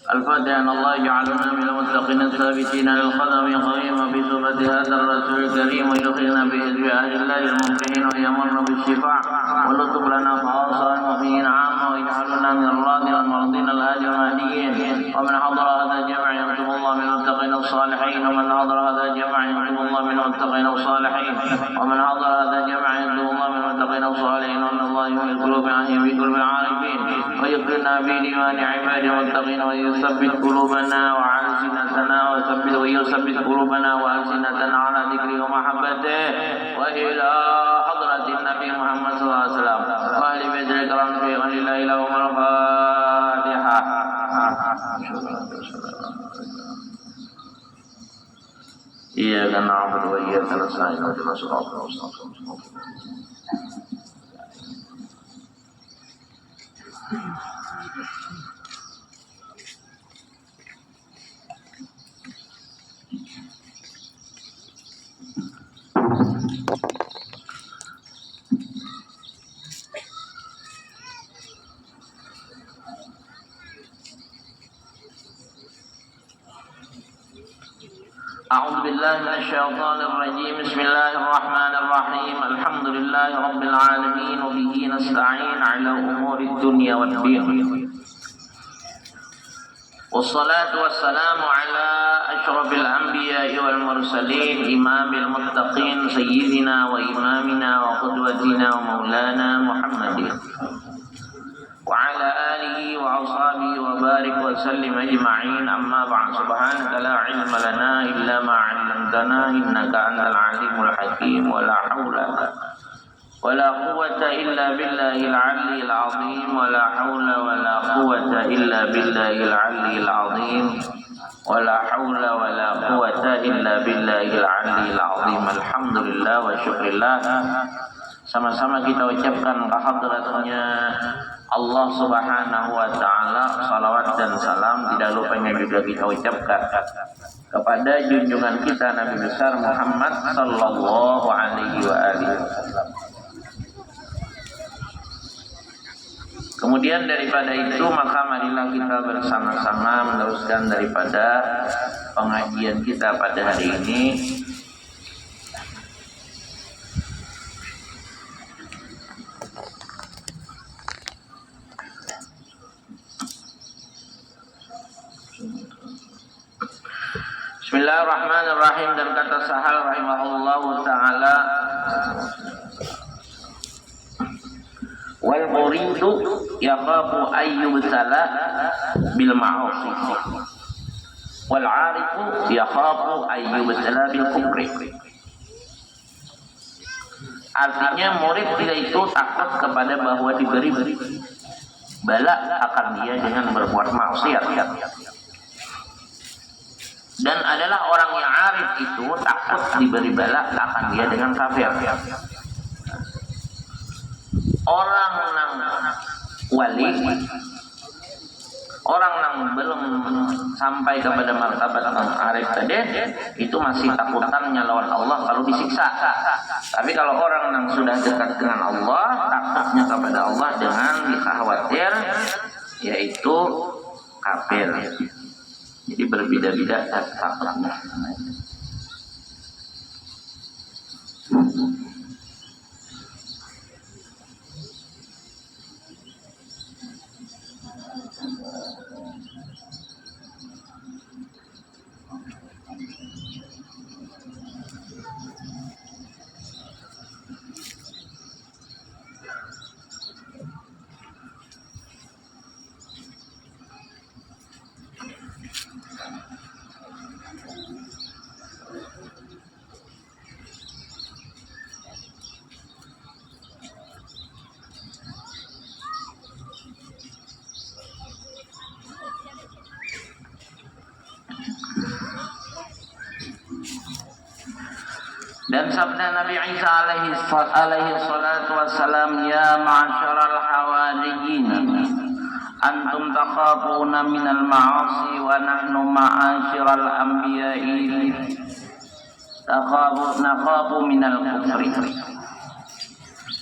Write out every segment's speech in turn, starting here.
الفاتحة. الله يجعلنا من المتقين الثابتين للقدم قويم بصحبة هذا الرسول الكريم ويدخلنا بحزب أهل الله المفلحين ويمن بالشفاع ولطف لنا خاصة المؤمنين عامة ويجعلنا من الراضين المرضين الهادي المهديين. ومن حضر هذا الجمع يكتب الله من المتقين الصالحين. ومن حضر هذا الجمع يكتب الله من المتقين الصالحين. ومن حضر هذا الجمع يكتب الله من المتقين الصالحين. وأن الله يحيي القلوب في قلوب العارفين ويقرنا بإيمان عباده المتقين ويثبت قلوبنا وألسنتنا ويثبت قلوبنا وألسنتنا على ذكره ومحبته وإلى حضرة النبي محمد صلى الله عليه وسلم وأهل بيت الكرام في ولله لهم الفاتحة. إياك نعبد وإياك نستعين اهدنا الصراط المستقيم. أعوذ بالله من الشيطان الرجيم. بسم الله الرحمن الرحيم. الحمد لله رب العالمين وبه نستعين على أمور الدنيا والدين. والصلاة والسلام على أشرف الأنبياء والمرسلين إمام المتقين سيدنا وإمامنا وقدوتنا ومولانا محمد وعلى آله وأصحابه وبارك وسلم أجمعين. أما بعد. سبحانك لا علم لنا إلا ما علمتنا إنك أنت العليم الحكيم. ولا حول ولا قوة إلا بالله العلي العظيم. ولا حول ولا قوة إلا بالله العلي العظيم. ولا حول ولا قوة إلا بالله العلي العظيم. Alhamdulillah wa syukurillah. Sama-sama kita ucapkan kehadratnya Allah Subhanahu wa Ta'ala salawat dan salam. Tidak lupanya juga kita ucapkan kepada junjungan kita Nabi besar Muhammad sallallahu alaihi wasallam. Kemudian daripada itu maka marilah kita bersama-sama meneruskan daripada pengajian kita pada hari ini. Bismillahirrahmanirrahim. Dan kata Sahal rahimahullahu ta'ala, wal muridu yakhafu ayyubtala bil ma'asi wal 'arifu yakhafu ayyubtala bil kufri. Artinya murid tidak itu takut kepada bahwa diberi bala akan dia dengan berbuat maksiat. Dan adalah orang yang arif itu takut diberi bala akan dia dengan kafir. Orang yang wali, orang yang belum sampai kepada martabat arif tadi itu masih takutannya lawan Allah kalau disiksa. Tapi kalau orang yang sudah dekat dengan Allah, takutnya kepada Allah dengan dikhawatir, yaitu kafir. Jadi berbeda-beda takutnya. Dan sabda Nabi Isa alaihi salatu wassalam, ya ma'asyaral hawariyin antum takhafuna minal ma'asi wa nahnu ma'asyiral anbiya'i nakhafu minal kufri.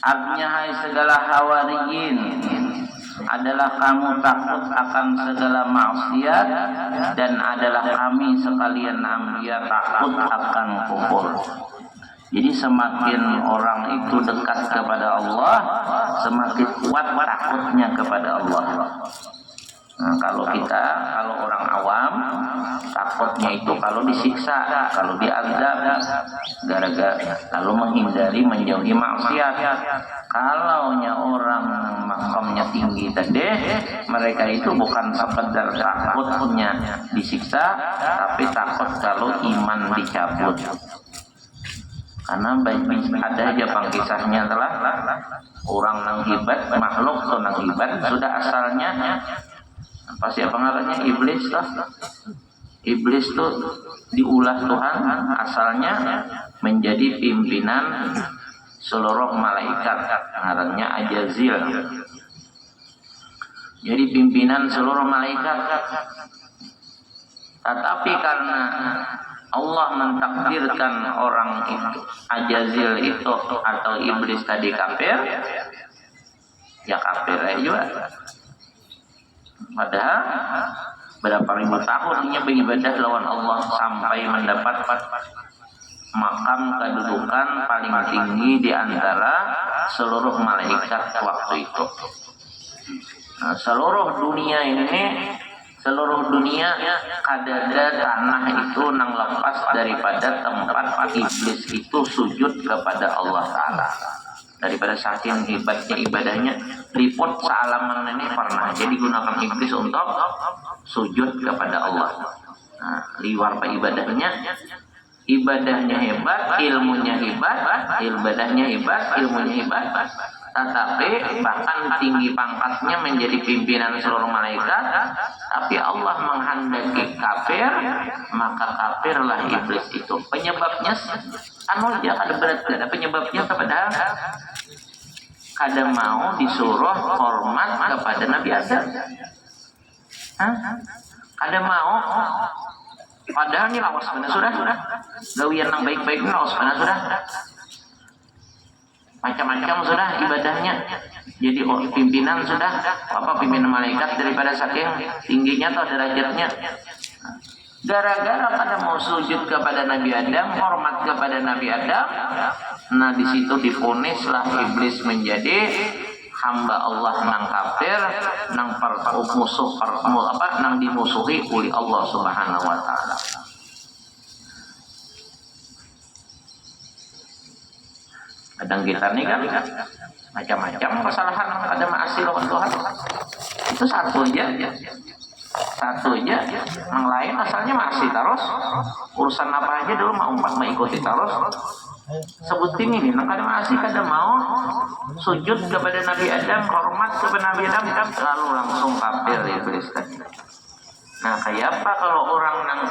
Artinya, hai segala hawariyin, adalah kamu takut akan segala maksiat, dan adalah kami sekalian anbiya takut akan kufur. Jadi semakin orang itu dekat kepada Allah, semakin kuat takutnya kepada Allah. Nah, kalau orang awam takutnya itu kalau disiksa, kalau diazab, gara-gara lalu menghindari menjauhi maksiat. Kalau orang makamnya tinggi tadi, mereka itu bukan sekedar takutnya disiksa, tapi takut kalau iman dicabut. Karena ada aja kisahnya adalah orang nang hibat, makhluk atau nang hibat sudah asalnya apa sih pengaruhnya iblis toh. Iblis tuh diulah Tuhan asalnya menjadi pimpinan seluruh malaikat, ngarannya Ajazil. Jadi pimpinan seluruh malaikat. Tetapi karena Allah mentakdirkan orang itu, Ajazil itu atau iblis tadi kafir, ya kafir aja. Padahal berapa ribu tahun dia beribadah lawan Allah sampai mendapat makam kedudukan paling tinggi di antara seluruh malaikat waktu itu. Nah, seluruh dunia kadada tanah itu nang lepas daripada tempat iblis itu sujud kepada Allah Ta'ala. Daripada saking hebatnya ibadahnya, liput sealaman ini pernah jadi gunakan iblis untuk sujud kepada Allah. Nah, liwar pak ibadahnya hebat, ilmunya hebat, ibadahnya hebat, ilmunya hebat. Tetapi bahkan tinggi pangkatnya menjadi pimpinan seluruh malaikat, tapi Allah menghendaki kafir, maka kafirlah iblis itu. Penyebabnya aja ada berat, ada penyebabnya kepada kada mau disuruh hormat kepada Nabi Adam. Kada mau, padahal ini lawas benar sudah. Gawian yang baik-baik ini lawas benar sudah. Macam-macam sudah ibadahnya. Jadi pimpinan sudah, pimpinan malaikat daripada saking tingginya atau derajatnya. Gara-gara pada mau sujud kepada Nabi Adam, hormat kepada Nabi Adam, nah di situ divonislah iblis menjadi hamba Allah nang kafir, nang nang dimusuhi oleh Allah Subhanahu wa taala. Kadang kita nih kan macam-macam kesalahan ada maasi lawan Tuhan. Itu satu aja. Yang lain asalnya masih terus urusan apa aja dulu mau mengikuti terus. Sebutin ini, kada masih kada mau sujud kepada Nabi Adam, hormat kepada Nabi Adam, lalu langsung kafir iblis tadi. Nah, kayak apa kalau orang yang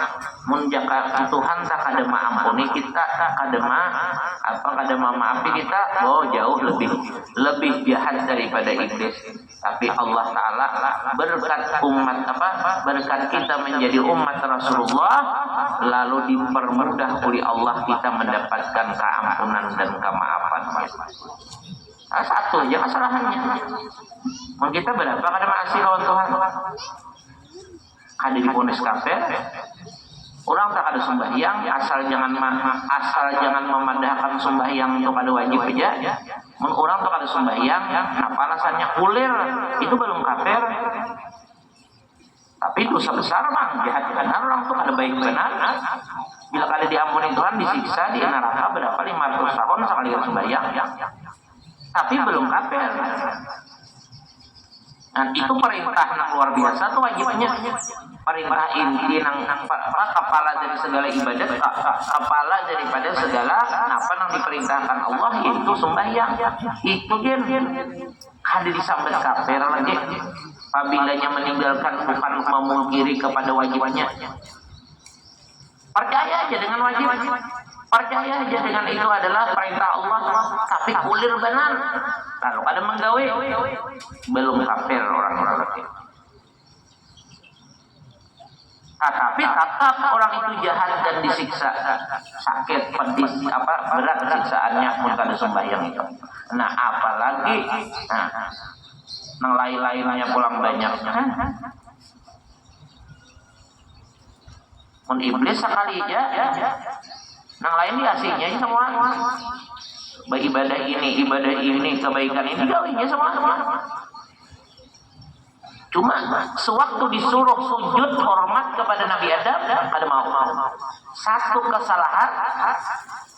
menjaga Tuhan tak kada mengampuni kita, tak kada maafi kita, jauh lebih jahat daripada iblis. Tapi Allah Ta'ala berkat kita menjadi umat Rasulullah, lalu dipermudah oleh Allah kita mendapatkan keampunan dan kemaafan. Nah, satu aja kesalahannya. Kita berapa kada masih lawan Tuhan? Kada divonis kafir. Orang tak ada sembahyang, asal jangan memadahkan sembahyang itu kada wajib aja. Orang tak ada sembahyang, apa alasannya kulir, itu belum kafir. Tapi dosa besar mah, jahat benar orang tuh kada baik benar. Bila kada diampuni Tuhan, disiksa di neraka berapa 500 tahun sekali sembahyang. Tapi belum kafir. Nah, itu perintah yang luar biasa tuh wajibnya. Perintah inti kepala dari segala ibadat, kepala daripada segala apa yang diperintahkan Allah itu sembahyang. Itu dia ada disambut kafir lagi. Apabila meninggalkan bukan memungkiri kepada wajibnya. Percaya aja dengan wajib. Percaya aja dengan itu adalah perintah Allah, tapi kulir benar. Kalau ada menggawe, belum kafir orang-orang itu. Tapi tetap orang itu jahat dan disiksa, sakit, pedih, berat siksaannya pun kada sembahyang itu. Nah, apalagi nang lain-lainnya pulang banyak. Mun iblis sekali aja, nang lain diasihnya semua. Ibadah ini, kebaikan ini gawinya semua. Cuma sewaktu disuruh sujud hormat kepada Nabi Adam, ada mau. Satu kesalahan,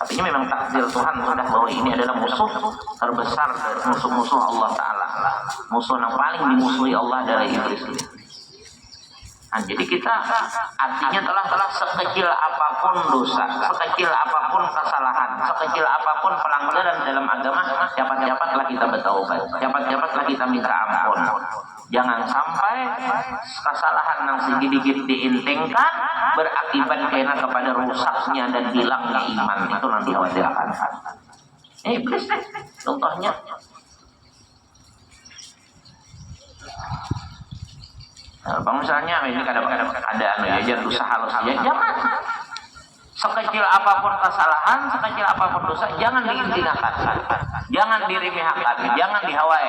artinya memang takdir Tuhan sudah bahwa ini adalah musuh terbesar dari musuh-musuh Allah Ta'ala. Musuh yang paling dimusuhi Allah adalah iblis. Nah, jadi kita artinya telah sekecil apapun dosa, sekecil apapun kesalahan, sekecil apapun pelanggaran dalam agama, cepat-cepatlah kita bertaubat, cepat-cepatlah kita minta ampun. Jangan sampai kesalahan yang sedikit diintingkan berakibat karena kepada rusaknya dan hilangnya iman. Itu nanti khawatirkan. Iblis deh, contohnya. Bang misalnya ini ada aja usaha halus aja, jangan sekecil apapun kesalahan, sekecil apapun dosa, jangan diintingkan, jangan diremehkan, jangan dihawai.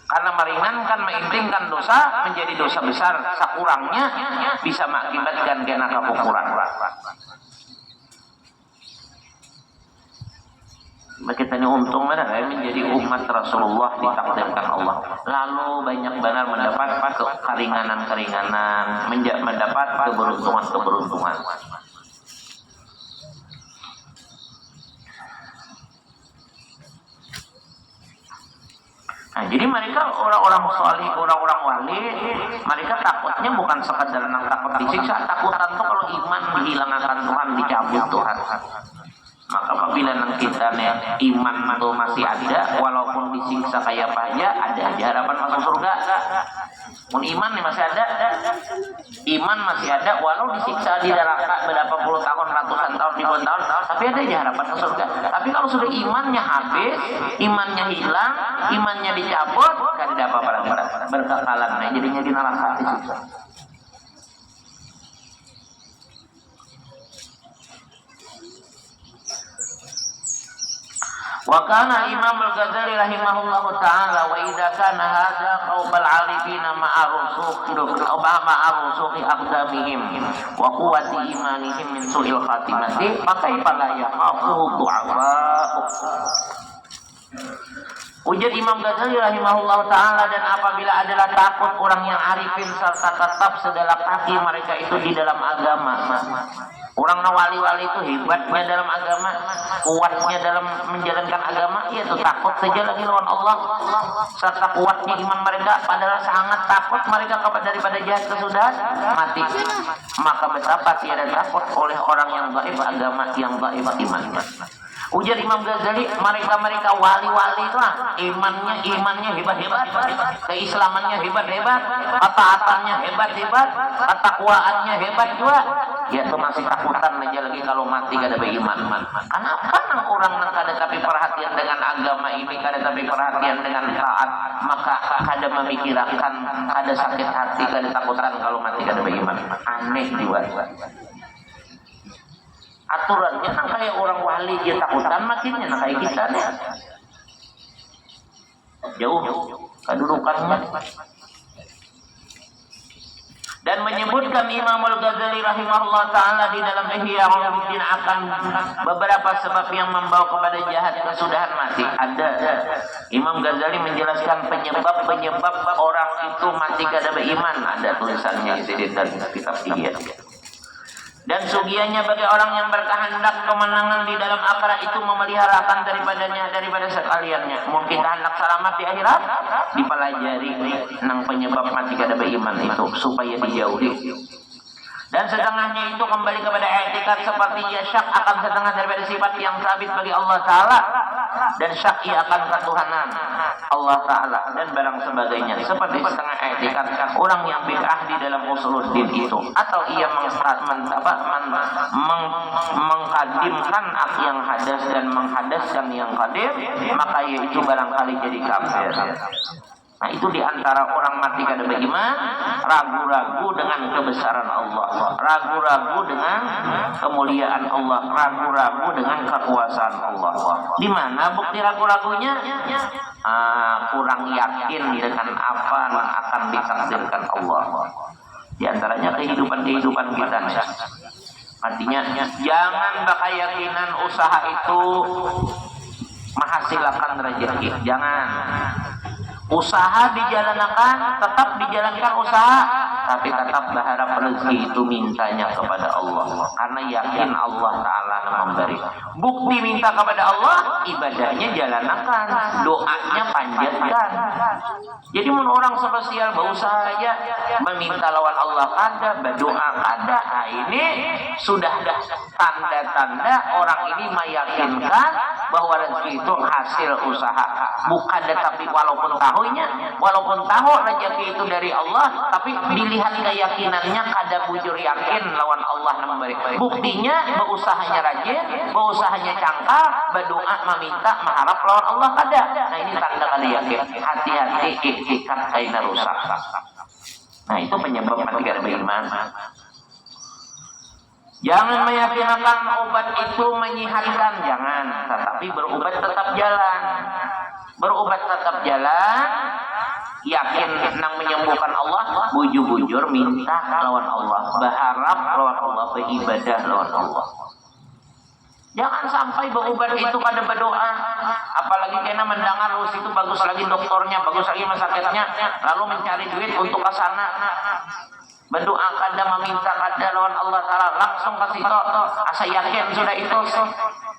Karena meringankan, mengintingkan dosa menjadi dosa besar, sakurangnya bisa mengakibatkan kena kekufuran. Kita ini untung benar menjadi umat Rasulullah ditakdirkan Allah. Lalu banyak benar mendapat keringanan-keringanan, mendapat keberuntungan-keberuntungan. Nah, jadi mereka orang-orang salih, orang-orang wali, mereka takutnya bukan sekadar takut disiksa, takutan tuh kalau iman dihilangkan Tuhan, dicabut Tuhan. Maka apabila kita iman itu masih ada, walaupun disiksa kayak apa aja, ada aja harapan masuk surga. Mun iman masih ada, iman masih ada, walau disiksa di neraka berapa puluh tahun, ratusan tahun, ribuan tahun, tapi ada aja harapan masuk surga. Tapi kalau sudah imannya habis, imannya hilang, imannya dicabut, kan tidak apa-apa berkekalan, jadinya di neraka disiksa. Wa kana Imam Al-Ghazali rahimahullahu ta'ala wa idza kana hadza qaubal alifina ma'a rusukhi aqdamihim wa quwwati imanihim min su'il khatimati fa kaifa la yakhafu du'afa. Ujar Imam Ghazali rahimahullahu ta'ala, dan apabila adalah takut orang yang arifin serta tetap sedalam kaki mereka itu di dalam agama. Orang wali-wali itu hebatnya dalam agama, kuatnya dalam menjalankan agama, yaitu takut saja lagi lawan Allah. Serta kuatnya iman mereka, padahal sangat takut mereka daripada jahat kesudahan, mati. Maka betapa tiada takut oleh orang yang dhaif agama, yang dhaif imannya. Ujar Imam Ghazali, mereka wali-wali itu imannya hebat-hebat, keislamannya hebat-hebat, ketaatannya hebat-hebat, ketakwaannya hebat juga. Ya itu masih takutan aja lagi kalau mati kada beriman. Kenapa orang kada tapi perhatian dengan agama ini, kada tapi perhatian dengan taat, maka kada memikirkan, kada sakit hati, kada takutan kalau mati kada beriman. Aneh juga. Aturannya kayak orang wali dia takutan matinya, kayak kita nih jauh kedudukannya. Dan menyebutkan Imam Al-Ghazali rahimahullah ta'ala di dalam Ihya Ulumuddin akan beberapa sebab yang membawa kepada jahat kesudahan mati. Ada Imam Ghazali menjelaskan penyebab orang itu mati kada beriman, ada tulisannya di dalam kitab Ihya. Dan sugiannya bagi orang yang berkehendak kemenangan di dalam akhirat itu memeliharakan daripada sekaliannya. Mungkin hendak selamat di akhirat, dipelajari nang penyebab mati kada beriman itu supaya dijauhi. Dan setengahnya itu kembali kepada i'tikad seperti ia syak akan setengah daripada sifat yang sabit bagi Allah Ta'ala, dan syak ia akan ketuhanan Allah Ta'ala dan barang sebagainya, seperti setengah i'tikad orang yang bid'ah di dalam usuluddin itu, atau ia mengkadimkan yang hadas dan menghadaskan yang qadim, maka ia itu barangkali jadi kafir. Nah itu diantara orang mati kada beriman, ragu-ragu dengan kebesaran Allah, ragu-ragu dengan kemuliaan Allah, ragu-ragu dengan kekuasaan Allah. Di mana bukti ragu-ragunya? Kurang yakin dengan apa yang akan ditakdirkan Allah. Di antaranya kehidupan kita. Artinya jangan berkeyakinan usaha itu menghasilkan rezeki. Jangan. Usaha dijalankan, tetap dijalankan usaha, tapi tetap berharap rezeki itu mintanya kepada Allah. Karena yakin Allah Ta'ala memberi. Bukti minta kepada Allah, ibadahnya jalankan, doanya panjatkan. Jadi menurut orang spesial berusaha aja, meminta lawan Allah kada, berdoa kada. Nah, ini sudah tanda-tanda orang ini meyakinkan bahwa rezeki itu hasil usaha. Bukan tetapi walaupun tahu rezeki itu dari Allah, tapi dilihat keyakinannya kada bujur yakin lawan Allah memberi. Buktinya berusahanya rajin, berusahanya cangkal, berdoa meminta mengharap lawan Allah kada. Nah ini tanda kada yakin. Hati-hati iktikat kaina rusak. Nah itu penyebab mati kada beriman. Jangan meyakinkan obat itu menyihatkan, jangan. Tetapi berobat tetap jalan. Berobat tetap jalan, yakin nang menyembuhkan Allah, bujur-bujur minta lawan Allah, berharap lawan Allah, beribadah lawan Allah. Jangan sampai berobat itu pada berdoa, apalagi kena mendengar itu bagus lagi dokternya, bagus lagi masakitnya, lalu mencari duit untuk ke sana. Berdoa kada meminta kada lawan Allah Ta'ala, langsung kasih tau, asa yakin sudah itu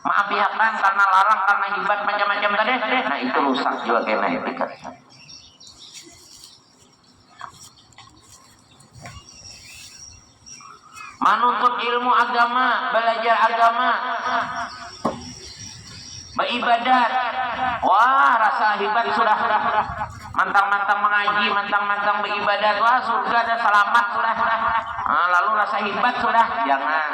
maaf ya kan karena larang, karena hibat macam-macam tadi. Nah itu rusak juga kena etikat. Menuntut ilmu agama, belajar agama, beribadat. Wah rasa hibat sudah mantang-mantang mengaji, mantang-mantang beribadat, wah surga ada selamat sudah. Lalu rasa hibat sudah, jangan.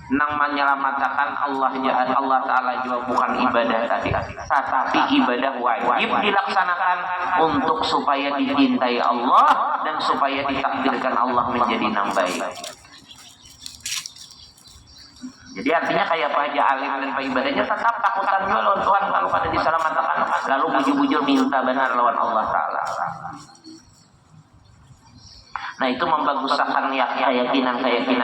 Nang menyelamatkan Allah Ta'ala juga bukan ibadah tadi, tetapi ibadah wajib dilaksanakan untuk supaya dicintai Allah dan supaya ditakdirkan Allah menjadi nang baik. Jadi artinya kayak Pak Haji Alim dan Pak ibadahnya tetap takutan juga lawan Tuhan kalau pada diselamatkan, lalu bujur-bujur minta benar lawan Allah Ta'ala. Nah itu membaguskan keyakinan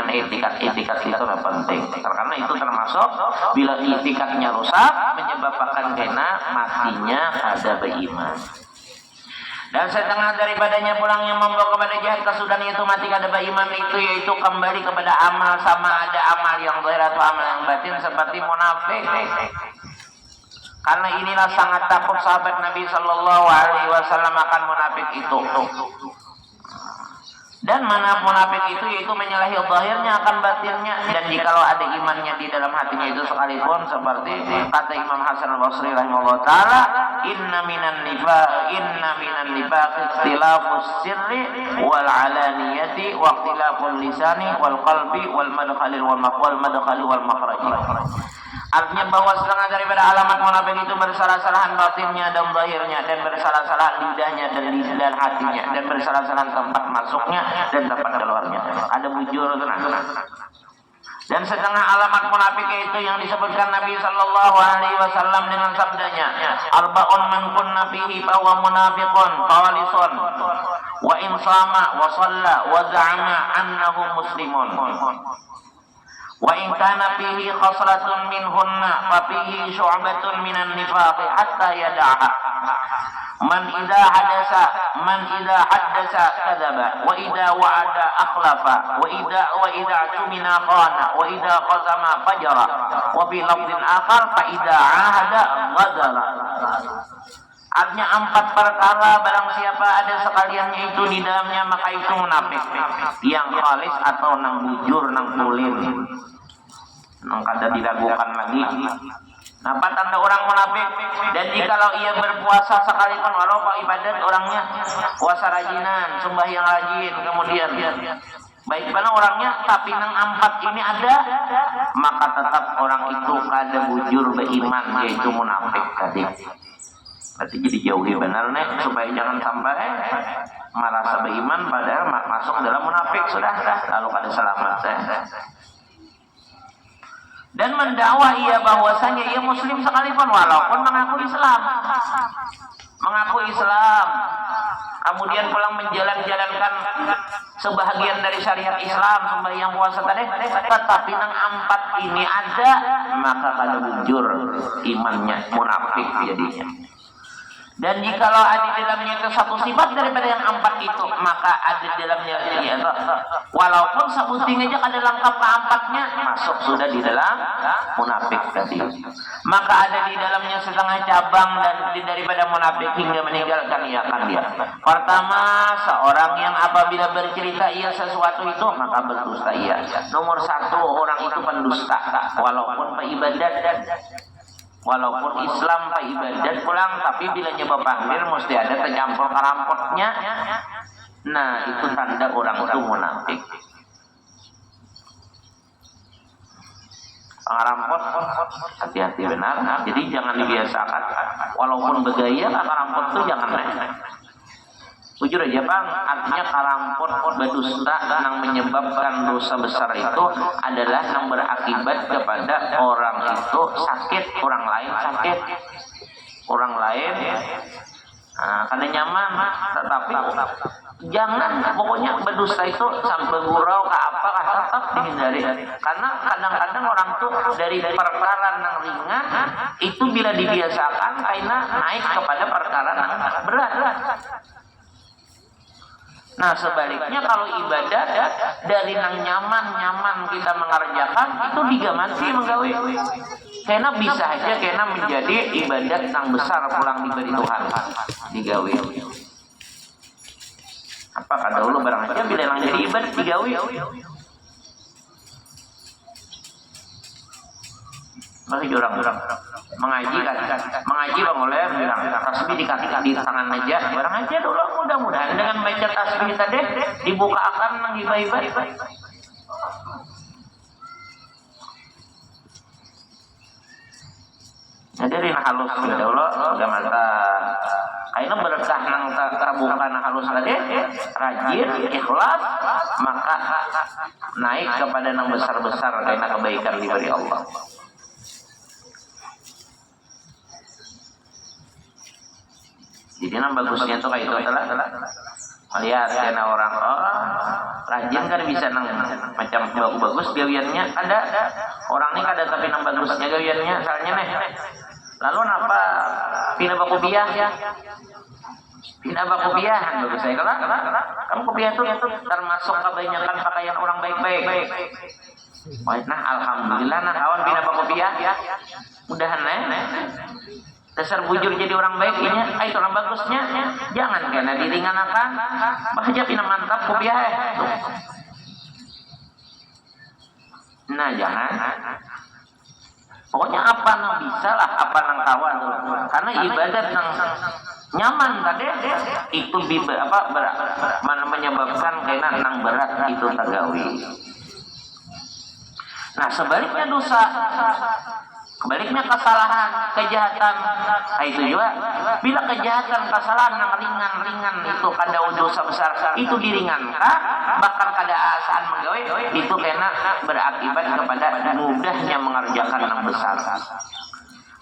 etikat itu penting. Karena itu termasuk bila etikatnya rusak menyebabkan kena matinya ada beriman. Dan setengah daripadanya pulang yang membawa kepada jahat kesudahan itu mati kada beriman itu yaitu kembali kepada amal, sama ada amal yang zahir atau amal yang batin seperti munafik. Karena inilah sangat takut sahabat Nabi Sallallahu Alaihi Wasallam akan munafik itu. Dan mana munafik itu yaitu menyalahi zahirnya akan batinnya, dan jikalau ada imannya di dalam hatinya itu sekalipun, seperti kata Imam Hasan Al-Basri rahimahullah taala, inna minan nifaq ikhtilafus sirri wal alaniyati wa ikhtilaful lisani wal qalbi wal madkhali wal makhraj. Artinya bahwa setengah daripada alamat munafik itu bersalah-salahan batinnya dan zahirnya, dan bersalah-salahan lidahnya dan hatinya, dan bersalah-salahan tempat masuknya dan tempat keluarnya. Ada bujur tenang. Dan setengah alamat munafik itu yang disebutkan Nabi Sallallahu Alaihi Wasallam dengan sabdanya, arba'un man kunna fihi fa huwa munafiqun khalisun wa in sama wa shalla wa za'ama annahu muslimun. Wa in kana fihi khaslatun minhunna fa fihi syu'batun minan nifaq hatta yada'ha. Man idza haddasa kadzaba wa idza wa'ada akhlafa wa idza tumina khana wa idza qasama fajara wa fi lafdhin akhar fa idza ahada ghadara. Artinya 4 perkara barang siapa ada sekaliannya itu di dalamnya maka itu munafik, yang khalis atau nang bujur nang tulen, nang kada diragukan lagi. Apa tanda orang munafik? Dan jikalau ia berpuasa sekalipun, walau ibadat orangnya puasa rajinan, sembahyang rajin, kemudian baik mana orangnya, tapi nang 4 ini ada, maka tetap orang itu kada bujur beriman, yaitu munafik tadi. Berarti jadi jauhi benar nih supaya jangan sampai merasa beriman padahal masuk dalam munafik sudah lalu kada selamat dan mendakwa ia bahwasanya ia muslim sekalipun walaupun mengaku Islam kemudian pulang menjalankan sebahagian dari syariat Islam sembahyang puasa tadi tetapi nang empat ini ada maka kada bujur imannya munafik jadinya. Dan jikalau ada di dalamnya itu satu sifat daripada yang empat itu maka ada di dalamnya ya, walaupun sebuting aja ada lengkap keempatnya masuk sudah di dalam munafik tadi. Maka ada di dalamnya setengah cabang dan daripada munafik hingga meninggalkan ia akan dia. Pertama, seorang yang apabila bercerita ia sesuatu itu maka berdusta ia. Nomor satu, orang itu pendusta walaupun beribadat walaupun Islam pak ibadat pulang tapi bila nyoba panggil mesti ada tercampur karampotnya. Nah itu tanda orang itu munafik. Karampot hati-hati benar. Jadi jangan dibiasakan walaupun bergaya karampot itu jangan jujur aja bang, artinya karampot berdusta yang menyebabkan dosa besar itu adalah yang berakibat kepada orang itu sakit, orang lain sakit, orang lain karena nyaman, tetapi jangan pokoknya berdusta itu sampai gurau ke apa tetap dihindari karena kadang-kadang orang tuh dari perkara yang ringan itu bila dibiasakan karena naik kepada perkara yang berat. Nah sebaliknya kalau ibadah dari nang nyaman kita mengerjakan itu digamanti menggawe karena bisa aja karena menjadi ibadat yang besar pulang diberi Tuhan digawe apa kada dulu barang aja bila yang jadi ibadat digawe masih jurang mengaji bang oleh bilang tasbih dikasih di tangan aja barang aja dulu mudah-mudahan dengan baca tasbih tadi dibuka akan nang ibadah jadi rina halus ya Allah agama ta ayeuna berkah nang terbuka nang halus tadi rajin ikhlas maka naik kepada nang besar-besar karena kebaikan diberi Allah. Jadi yang bagusnya itu kayak itu adalah melihat karena orang rajin kan bisa nang macam bagus gawiannya ada orang ini kada tapi nang bagusnya gawiannya soalnya nih lalu napa pindah bakubiah bagus saya kalau kamu kopiah itu termasuk kebanyakan pakaian orang baik-baik. Nah alhamdulillah nah kawan pindah bakubiah mudahan dasar bujur jadi orang baik ini, itu orang bagusnya jangan karena diringanakan bahagia pina mantap kopiah nah jangan pokoknya apa nang bisa lah apa nang kawan karena ibadat nang nyaman tadi itu menyebabkan karena nang berat itu tagawi. Nah sebaliknya dosa Baliknya kesalahan, kejahatan, itu juga. Bila kejahatan, kesalahan yang ringan-ringan itu kada dosa besar itu diringankan, bahkan kada asaan menggawe itu karena berakibat kepada mudahnya mengerjakan yang besar.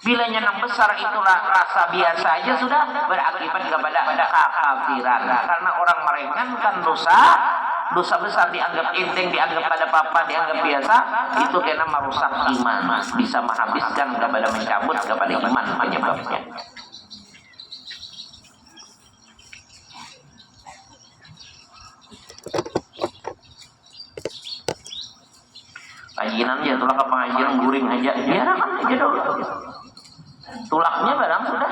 Bila yang besar itulah rasa biasa aja sudah berakibat kepada kekafiran. Karena orang meringankan dosa besar dianggap enteng, dianggap pada papa, dianggap biasa, itu karena merusak iman, bisa menghabiskan kepada mencabut kepada iman penyebabnya. Kajian aja, tulah ke pengajian guring aja, biarkan aja dulu. Tulaknya barang sudah